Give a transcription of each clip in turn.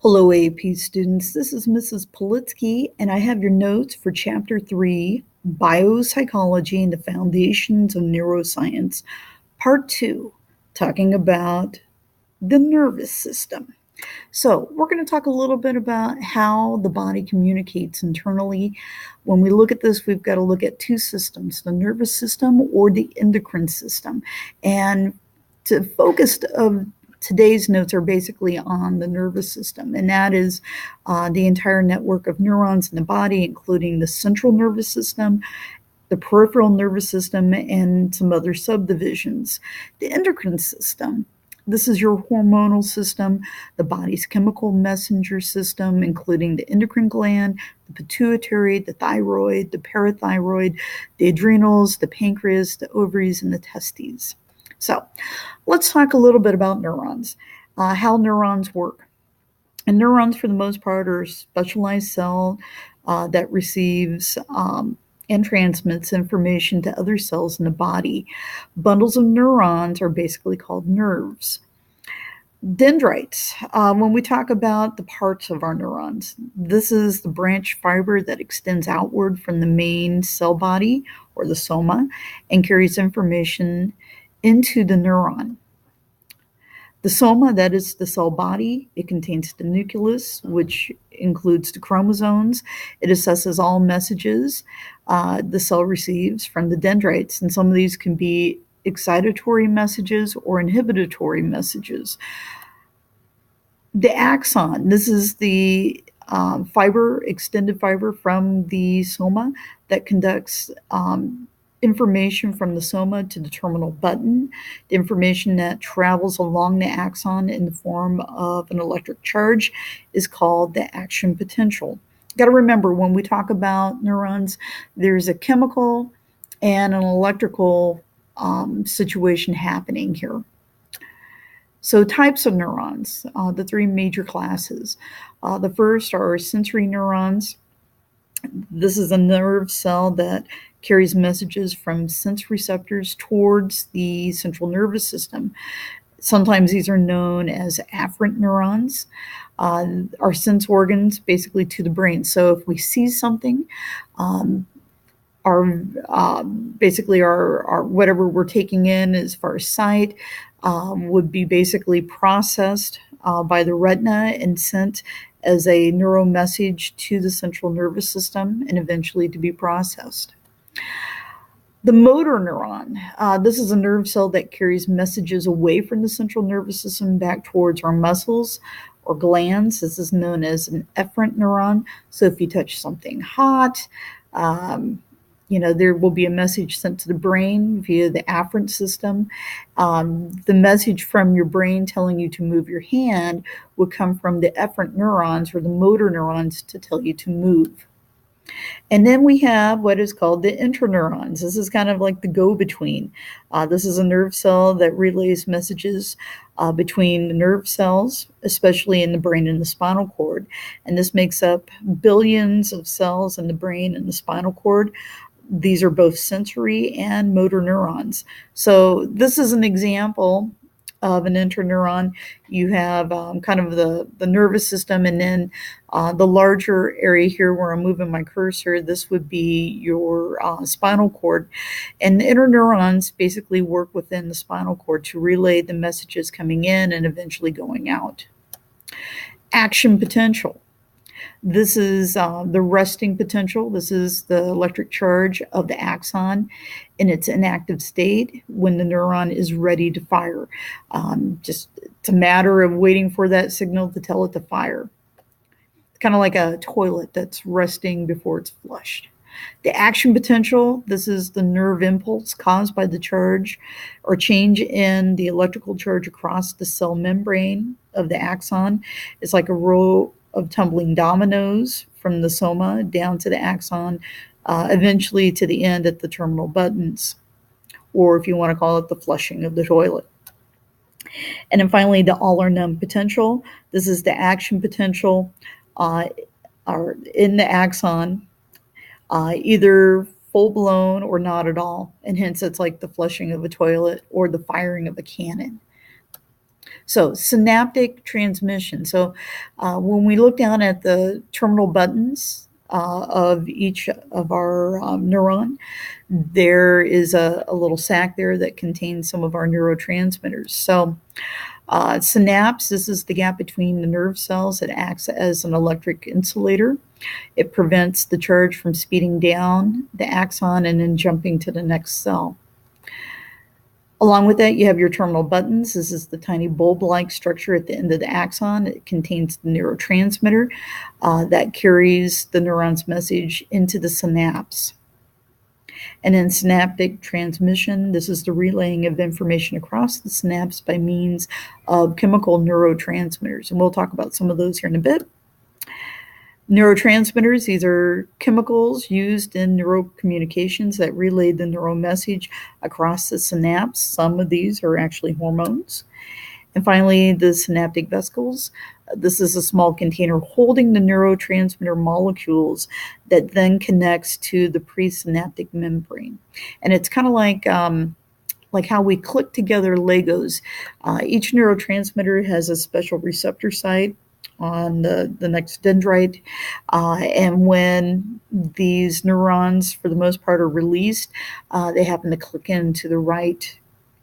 Hello, AP students. This is Mrs. Politsky, and I have your notes for Chapter 3, Biopsychology and the Foundations of Neuroscience, Part 2, talking about the nervous system. So, we're going to talk a little bit about how the body communicates internally. When we look at this, we've got to look at two systems, the nervous system or the endocrine system. And to focus of today's notes are basically on the nervous system, and that is the entire network of neurons in the body, including the central nervous system, the peripheral nervous system, and some other subdivisions. The endocrine system, this is your hormonal system, the body's chemical messenger system, including the endocrine gland, the pituitary, the thyroid, the parathyroid, the adrenals, the pancreas, the ovaries, and the testes. So let's talk a little bit about neurons, how neurons work. And neurons, for the most part, are a specialized cell that receives and transmits information to other cells in the body. Bundles of neurons are basically called nerves. Dendrites, when we talk about the parts of our neurons, this is the branch fiber that extends outward from the main cell body or the soma and carries information into the neuron. The soma, that is the cell body, it contains the nucleus, which includes the chromosomes. It assesses all messages the cell receives from the dendrites, and some of these can be excitatory messages or inhibitory messages. The axon, this is the extended fiber from the soma that conducts information from the soma to the terminal button. The information that travels along the axon in the form of an electric charge is called the action potential. Got to remember, when we talk about neurons, there's a chemical and an electrical situation happening here. So types of neurons, the three major classes. The first are sensory neurons. This is a nerve cell that carries messages from sense receptors towards the central nervous system. Sometimes these are known as afferent neurons. Our sense organs basically to the brain. So if we see something, basically our whatever we're taking in as far as sight would be basically processed by the retina and sent as a neural message to the central nervous system and eventually to be processed. The motor neuron, this is a nerve cell that carries messages away from the central nervous system back towards our muscles or glands. This is known as an efferent neuron. So if you touch something hot, there will be a message sent to the brain via the afferent system. The message from your brain telling you to move your hand would come from the efferent neurons or the motor neurons to tell you to move. And then we have what is called the interneurons. This is kind of like the go-between. This is a nerve cell that relays messages between the nerve cells, especially in the brain and the spinal cord. And this makes up billions of cells in the brain and the spinal cord. These are both sensory and motor neurons. So this is an example of an interneuron. You have kind of the nervous system, and then the larger area here where I'm moving my cursor, this would be your spinal cord. And the interneurons basically work within the spinal cord to relay the messages coming in and eventually going out. Action potential. This is the resting potential. This is the electric charge of the axon in its inactive state when the neuron is ready to fire. It's a matter of waiting for that signal to tell it to fire. It's kind of like a toilet that's resting before it's flushed. The action potential, this is the nerve impulse caused by the charge or change in the electrical charge across the cell membrane of the axon. It's like a row of tumbling dominoes from the soma down to the axon, eventually to the end at the terminal buttons, or if you want to call it the flushing of the toilet. And then finally, the all or none potential. This is the action potential or in the axon, either full-blown or not at all, and hence it's like the flushing of a toilet or the firing of a cannon. So synaptic transmission. So when we look down at the terminal buttons of each of our neuron, there is a little sac there that contains some of our neurotransmitters. So synapse, this is the gap between the nerve cells. It acts as an electric insulator. It prevents the charge from speeding down the axon and then jumping to the next cell. Along with that, you have your terminal buttons. This is the tiny bulb-like structure at the end of the axon. It contains the neurotransmitter that carries the neuron's message into the synapse. And then synaptic transmission, this is the relaying of information across the synapse by means of chemical neurotransmitters. And we'll talk about some of those here in a bit. Neurotransmitters, these are chemicals used in neurocommunications that relay the neural message across the synapse. Some of these are actually hormones. And finally, the synaptic vesicles. This is a small container holding the neurotransmitter molecules that then connects to the presynaptic membrane. And it's kind of like how we click together Legos. Each neurotransmitter has a special receptor site on the next dendrite. And when these neurons, for the most part, are released, they happen to click into the right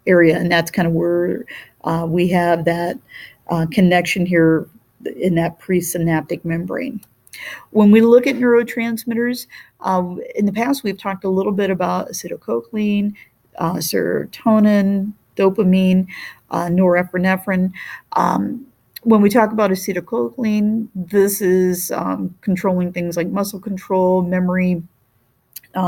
area. And that's kind of where we have that connection here in that presynaptic membrane. When we look at neurotransmitters, in the past we've talked a little bit about acetylcholine, serotonin, dopamine, norepinephrine. When we talk about acetylcholine, this is controlling things like muscle control, memory,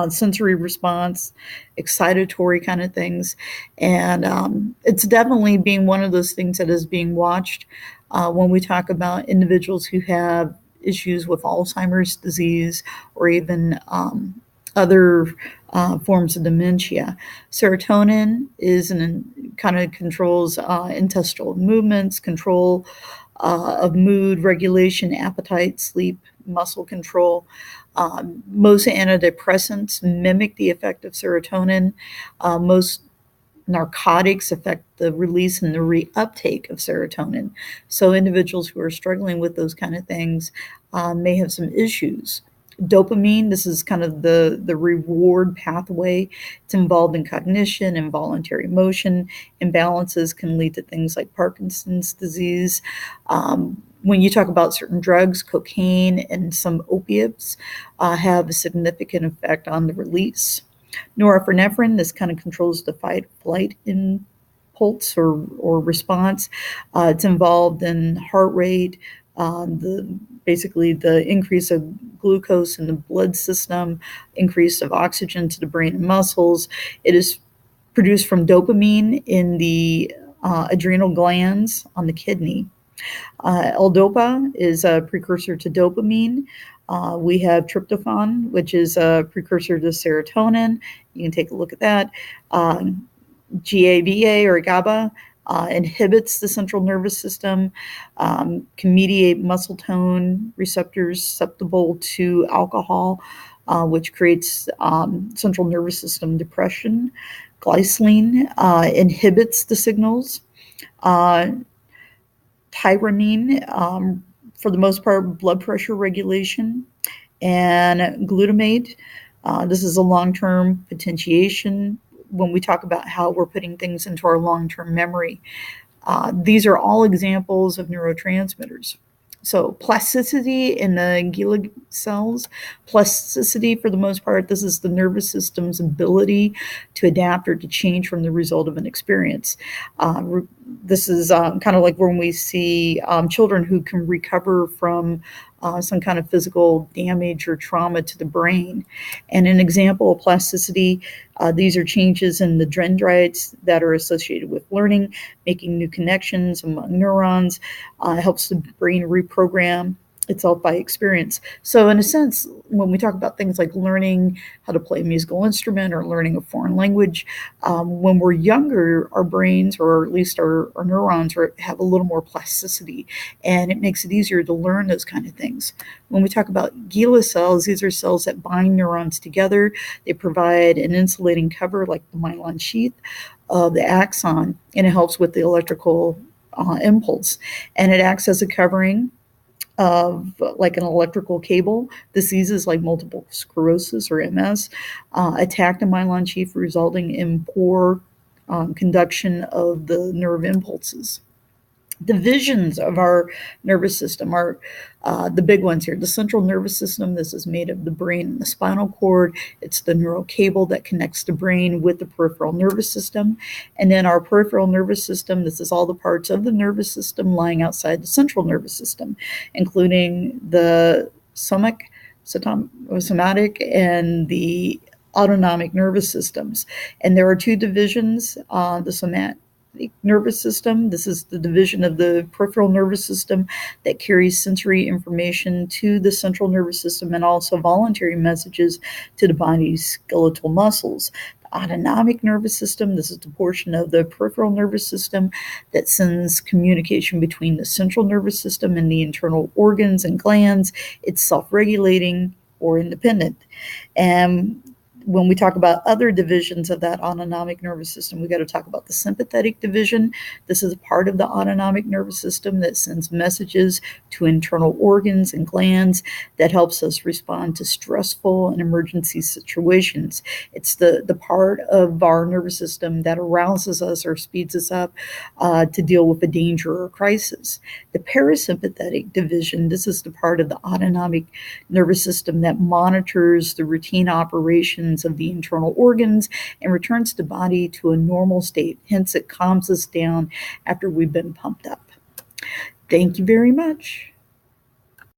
sensory response, excitatory kind of things. And it's definitely being one of those things that is being watched when we talk about individuals who have issues with Alzheimer's disease or even other forms of dementia. Serotonin is kind of controls intestinal movements, control of mood regulation, appetite, sleep, muscle control. Most antidepressants mimic the effect of serotonin. Most narcotics affect the release and the reuptake of serotonin. So individuals who are struggling with those kind of things may have some issues. Dopamine, this is kind of the reward pathway. It's involved in cognition, involuntary motion. Imbalances can lead to things like Parkinson's disease. When you talk about certain drugs, cocaine and some opiates have a significant effect on the release. Norepinephrine, this kind of controls the fight-flight impulse or response. It's involved in heart rate, basically the increase of glucose in the blood system, increase of oxygen to the brain and muscles. It is produced from dopamine in the adrenal glands on the kidney. L-Dopa is a precursor to dopamine. We have tryptophan, which is a precursor to serotonin. You can take a look at that. GABA or GABA inhibits the central nervous system, can mediate muscle tone receptors susceptible to alcohol, which creates central nervous system depression. Glycine inhibits the signals. Tyramine, for the most part, blood pressure regulation, and glutamate. This is a long-term potentiation when we talk about how we're putting things into our long-term memory. These are all examples of neurotransmitters. So plasticity in the glial cells, plasticity for the most part, this is the nervous system's ability to adapt or to change from the result of an experience. This is kind of like when we see children who can recover from some kind of physical damage or trauma to the brain. And an example of plasticity, these are changes in the dendrites that are associated with learning, making new connections among neurons, helps the brain reprogram itself by experience. So in a sense, when we talk about things like learning how to play a musical instrument or learning a foreign language, when we're younger, our brains, or at least our neurons, have a little more plasticity, and it makes it easier to learn those kind of things. When we talk about glial cells, these are cells that bind neurons together. They provide an insulating cover like the myelin sheath of the axon, and it helps with the electrical impulse, and it acts as a covering of like an electrical cable. Diseases like multiple sclerosis or MS attack the myelin sheath, resulting in poor conduction of the nerve impulses. Divisions of our nervous system are the big ones here. The central nervous system, this is made of the brain and the spinal cord. It's the neural cable that connects the brain with the peripheral nervous system. And then our peripheral nervous system, this is all the parts of the nervous system lying outside the central nervous system, including the somatic and the autonomic nervous systems. And there are two divisions, the somatic nervous system. This is the division of the peripheral nervous system that carries sensory information to the central nervous system and also voluntary messages to the body's skeletal muscles. The autonomic nervous system, this is the portion of the peripheral nervous system that sends communication between the central nervous system and the internal organs and glands. It's self-regulating or independent. And when we talk about other divisions of that autonomic nervous system, we got to talk about the sympathetic division. This is a part of the autonomic nervous system that sends messages to internal organs and glands that helps us respond to stressful and emergency situations. It's the part of our nervous system that arouses us or speeds us up to deal with a danger or crisis. The parasympathetic division, this is the part of the autonomic nervous system that monitors the routine operations of the internal organs and returns the body to a normal state. Hence, it calms us down after we've been pumped up. Thank you very much.